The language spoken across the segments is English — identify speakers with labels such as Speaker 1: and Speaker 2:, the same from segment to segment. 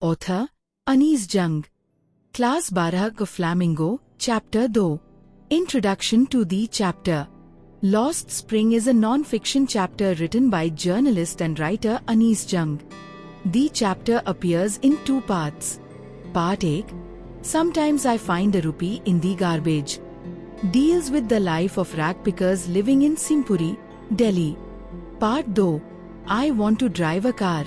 Speaker 1: Author, Anees Jung. Class 12 का Flamingo, Chapter 2. Introduction to the chapter. Lost Spring is a non-fiction chapter written by journalist and writer Anees Jung. The chapter appears in two parts. Part 8, Sometimes I Find a Rupee in the Garbage, deals with the life of rag pickers living in Simpuri, Delhi. Part 2, I Want to Drive a Car,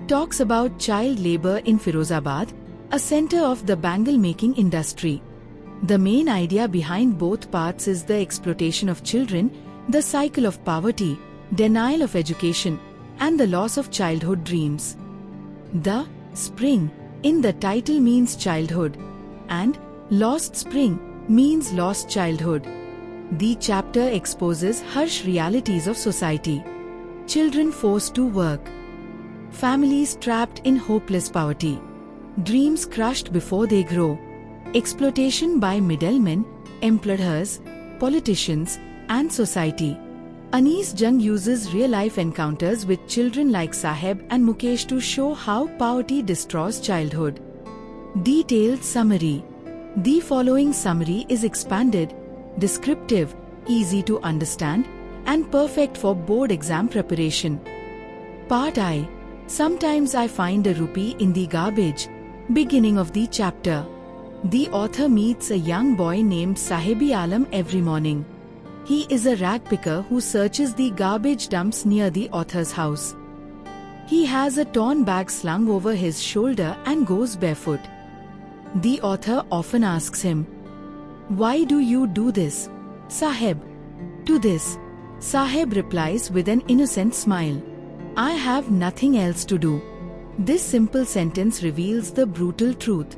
Speaker 1: talks about child labor in Firozabad, a center of the bangle making industry. The main idea behind both parts is the exploitation of children, the cycle of poverty, denial of education, and the loss of childhood dreams. The spring in the title means childhood, and lost spring means lost childhood. The chapter exposes harsh realities of society. Children forced to work, families trapped in hopeless poverty, dreams crushed before they grow, exploitation by middlemen, employers, politicians, and society. Anees Jung uses real-life encounters with children like Saheb and Mukesh to show how poverty destroys childhood. Detailed summary. The following summary is expanded, descriptive, easy to understand, and perfect for board exam preparation. Part I. Sometimes I Find a Rupee in the Garbage. Beginning of the chapter. The author meets a young boy named Sahibi Alam every morning. He is a rag picker who searches the garbage dumps near the author's house. He has a torn bag slung over his shoulder and goes barefoot. The author often asks him, "Why do you do this, Saheb?" To this, Saheb replies with an innocent smile, "I have nothing else to do." This simple sentence reveals the brutal truth.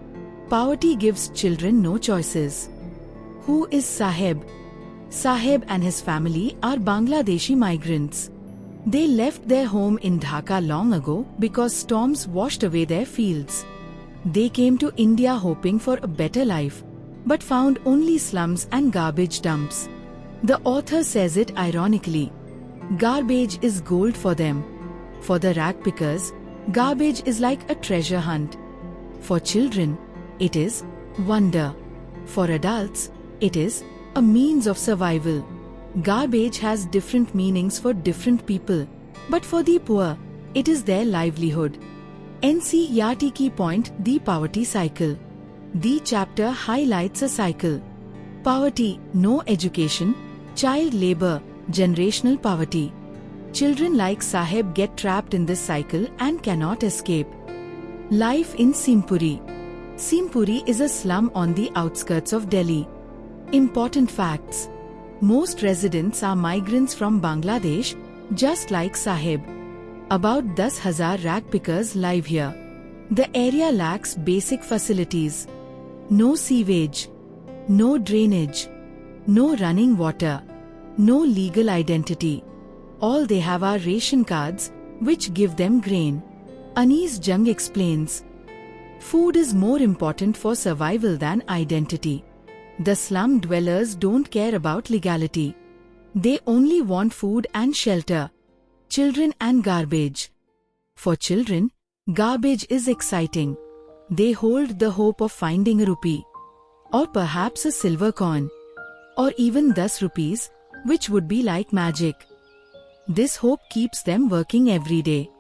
Speaker 1: Poverty gives children no choices. Who is Saheb? Saheb and his family are Bangladeshi migrants. They left their home in Dhaka long ago because storms washed away their fields. They came to India hoping for a better life, but found only slums and garbage dumps. The author says it ironically. Garbage is gold for them. For the rag pickers, garbage is like a treasure hunt. For children, it is wonder. For adults, it is a means of survival. Garbage has different meanings for different people, but for the poor, it is their livelihood. NCERT key point: the poverty cycle. The chapter highlights a cycle. Poverty, no education, child labor, generational poverty. Children like Saheb get trapped in this cycle and cannot escape. Life in Simpuri. Simpuri is a slum on the outskirts of Delhi. Important facts. Most residents are migrants from Bangladesh, just like Saheb. About 10,000 rag pickers live here. The area lacks basic facilities. No sewage, no drainage, no running water, no legal identity. All they have are ration cards, which give them grain. Anees Jung explains, food is more important for survival than identity. The slum dwellers don't care about legality. They only want food and shelter, children and garbage. For children, garbage is exciting. They hold the hope of finding a rupee, or perhaps a silver coin, or even 10 rupees, which would be like magic. This hope keeps them working every day.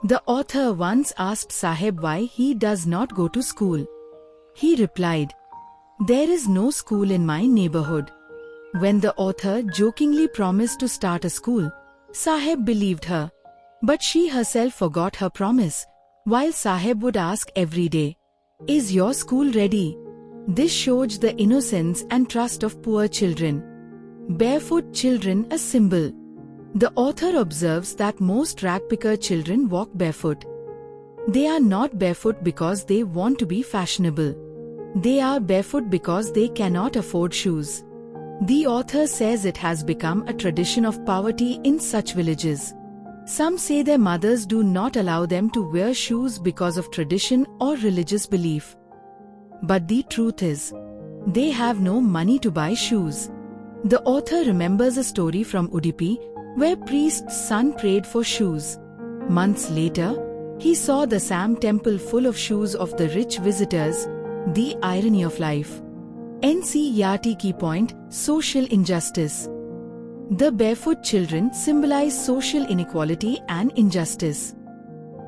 Speaker 1: The author once asked Saheb why he does not go to school. He replied, "There is no school in my neighborhood." When the author jokingly promised to start a school, Saheb believed her. But she herself forgot her promise, while Saheb would ask every day, "Is your school ready?" This shows the innocence and trust of poor children. Barefoot children a symbol. The author observes that most rag picker children walk barefoot. They are not barefoot because they want to be fashionable. They are barefoot because they cannot afford shoes. The author says it has become a tradition of poverty in such villages. Some say their mothers do not allow them to wear shoes because of tradition or religious belief. But the truth is, they have no money to buy shoes. The author remembers a story from Udupi, where priest's son prayed for shoes. Months later, He saw the Sam temple full of shoes of the rich visitors, the irony of life. NCERT key point, social injustice. The barefoot children symbolize social inequality and injustice.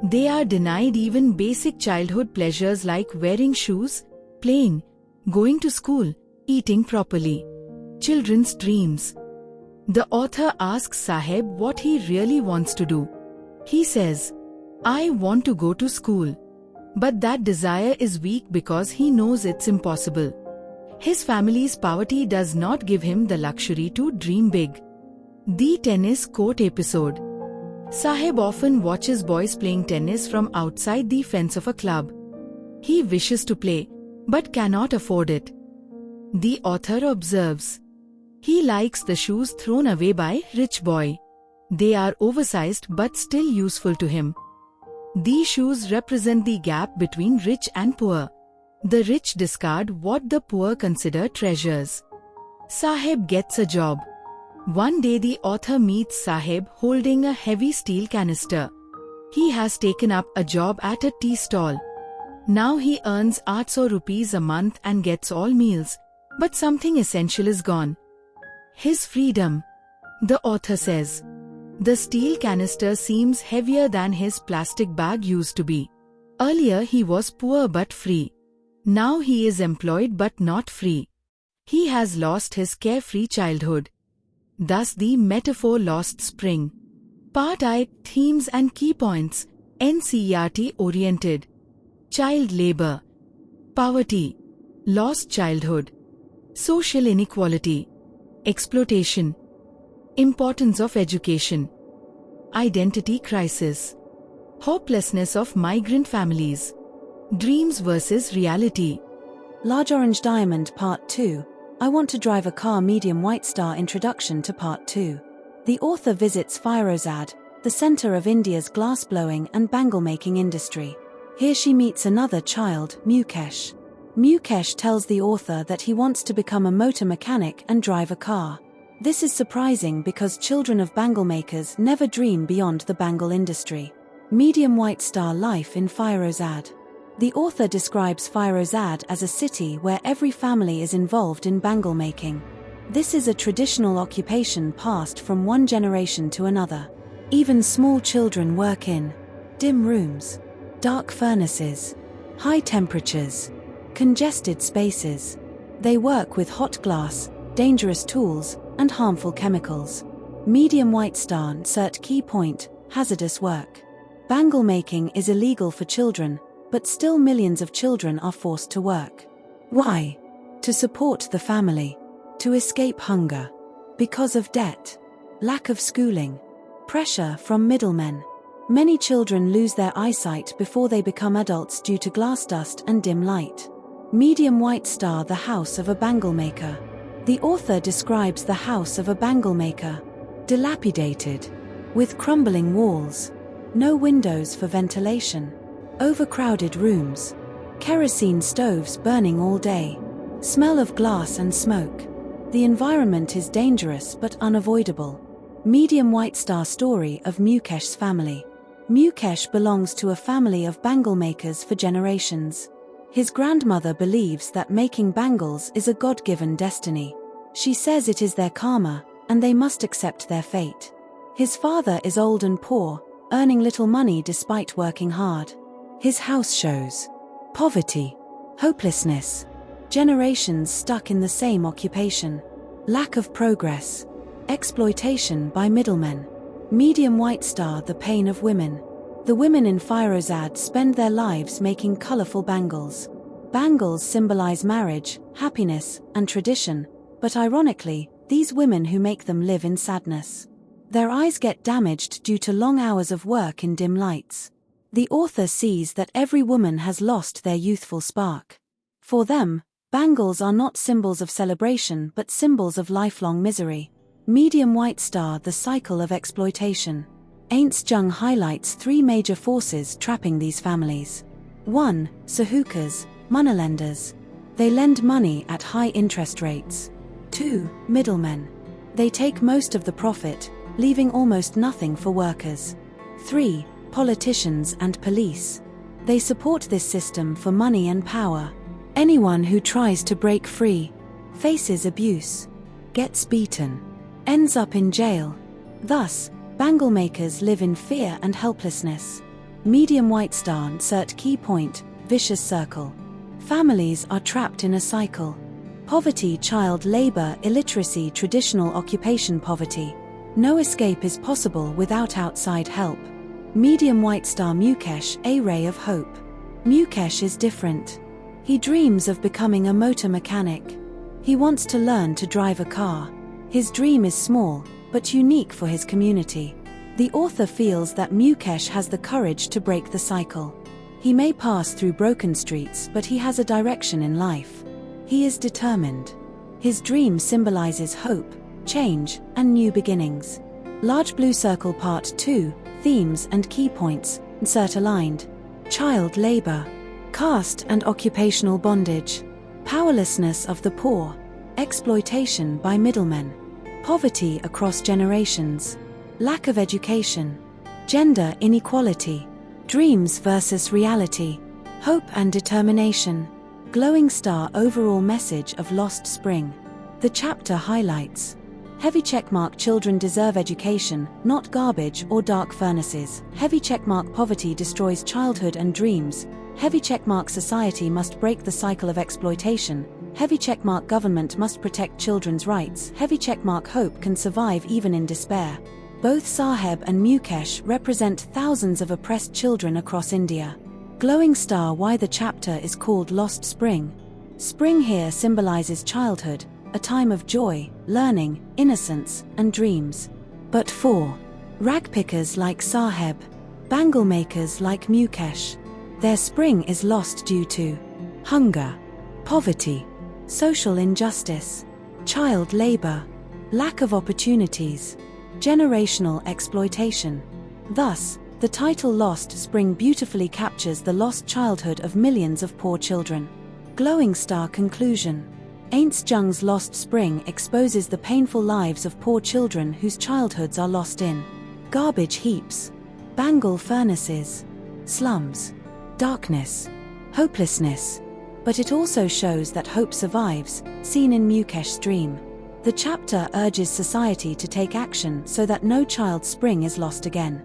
Speaker 1: They are denied even basic childhood pleasures like wearing shoes, playing, going to school, eating properly. Children's dreams. The author asks Sahib what he really wants to do. He says, "I want to go to school." But that desire is weak because he knows it's impossible. His family's poverty does not give him the luxury to dream big. The tennis court episode. Sahib often watches boys playing tennis from outside the fence of a club. He wishes to play, but cannot afford it. The author observes. He likes the shoes thrown away by rich boy. They are oversized but still useful to him. These shoes represent the gap between rich and poor. The rich discard what the poor consider treasures. Sahib gets a job. One day the author meets Sahib holding a heavy steel canister. He has taken up a job at a tea stall. Now he earns 800 rupees a month and gets all meals, but something essential is gone. His freedom. The author says. The steel canister seems heavier than his plastic bag used to be. Earlier he was poor but free. Now he is employed but not free. He has lost his carefree childhood. Thus the metaphor lost spring. Part I, themes and key points, NCERT oriented. Child labor. Poverty. Lost childhood. Social inequality. Exploitation. Importance of education. Identity crisis. Hopelessness of migrant families. Dreams versus reality.
Speaker 2: Large Orange Diamond Part 2. I Want to Drive a Car Medium White Star Introduction to Part 2. The author visits Firozad, the center of India's glass-blowing and bangle-making industry. Here she meets another child, Mukesh. Mukesh tells the author that he wants to become a motor mechanic and drive a car. This is surprising because children of bangle makers never dream beyond the bangle industry. Medium White Star Life in Firozad. The author describes Firozad as a city where every family is involved in bangle making. This is a traditional occupation passed from one generation to another. Even small children work in dim rooms, dark furnaces, high temperatures, congested spaces. They work with hot glass, dangerous tools, and harmful chemicals. Medium White Star insert key point, hazardous work. Bangle making is illegal for children, but still millions of children are forced to work. Why? To support the family. To escape hunger. Because of debt. Lack of schooling. Pressure from middlemen. Many children lose their eyesight before they become adults due to glass dust and dim light. Medium White Star, the house of a bangle maker. The author describes the house of a bangle maker. Dilapidated. With crumbling walls. No windows for ventilation. Overcrowded rooms. Kerosene stoves burning all day. Smell of glass and smoke. The environment is dangerous but unavoidable. Medium White Star story of Mukesh's family. Mukesh belongs to a family of bangle makers for generations. His grandmother believes that making bangles is a God-given destiny. She says it is their karma, and they must accept their fate. His father is old and poor, earning little money despite working hard. His house shows poverty, hopelessness, generations stuck in the same occupation, lack of progress, exploitation by middlemen. Medium White Star, the pain of women. The women in Firozad spend their lives making colorful bangles. Bangles symbolize marriage, happiness, and tradition, but ironically, these women who make them live in sadness. Their eyes get damaged due to long hours of work in dim lights. The author sees that every woman has lost their youthful spark. For them, bangles are not symbols of celebration but symbols of lifelong misery. Medium White Star, the cycle of exploitation. Aints Jung highlights three major forces trapping these families. 1. Sahukas, moneylenders. They lend money at high interest rates. 2. Middlemen. They take most of the profit, leaving almost nothing for workers. 3. politicians and police. They support this system for money and power. Anyone who tries to break free faces abuse, gets beaten, ends up in jail. Thus, bangle makers live in fear and helplessness. Medium white star. Insert key point, vicious circle. Families are trapped in a cycle. Poverty, child labor, illiteracy, traditional occupation, poverty. No escape is possible without outside help. Medium white star. Mukesh, a ray of hope. Mukesh is different. He dreams of becoming a motor mechanic. He wants to learn to drive a car. His dream is small, but unique for his community. The author feels that Mukesh has the courage to break the cycle. He may pass through broken streets, but he has a direction in life. He is determined. His dream symbolizes hope, change, and new beginnings. Large blue circle. Part 2, themes and key points. Insert aligned. Child labor, caste and occupational bondage, powerlessness of the poor, exploitation by middlemen, poverty across generations, lack of education, gender inequality, dreams versus reality, hope and determination. Glowing star. Overall message of Lost Spring. The chapter highlights: heavy checkmark, children deserve education, not garbage or dark furnaces. Heavy checkmark, poverty destroys childhood and dreams. Heavy checkmark, society must break the cycle of exploitation. Heavy checkmark, government must protect children's rights. Heavy checkmark, hope can survive even in despair. Both Saheb and Mukesh represent thousands of oppressed children across India. Glowing star. Why the chapter is called Lost Spring. Spring here symbolizes childhood, a time of joy, learning, innocence, and dreams. But for ragpickers like Saheb, bangle makers like Mukesh, their spring is lost due to hunger, poverty, social injustice, child labor, lack of opportunities, generational exploitation. Thus, the title Lost Spring beautifully captures the lost childhood of millions of poor children. Glowing star. Conclusion. Ain't Jung's Lost Spring exposes the painful lives of poor children whose childhoods are lost in garbage heaps, bangle furnaces, slums, darkness, hopelessness. But it also shows that hope survives, seen in Mukesh's dream. The chapter urges society to take action so that no child's spring is lost again.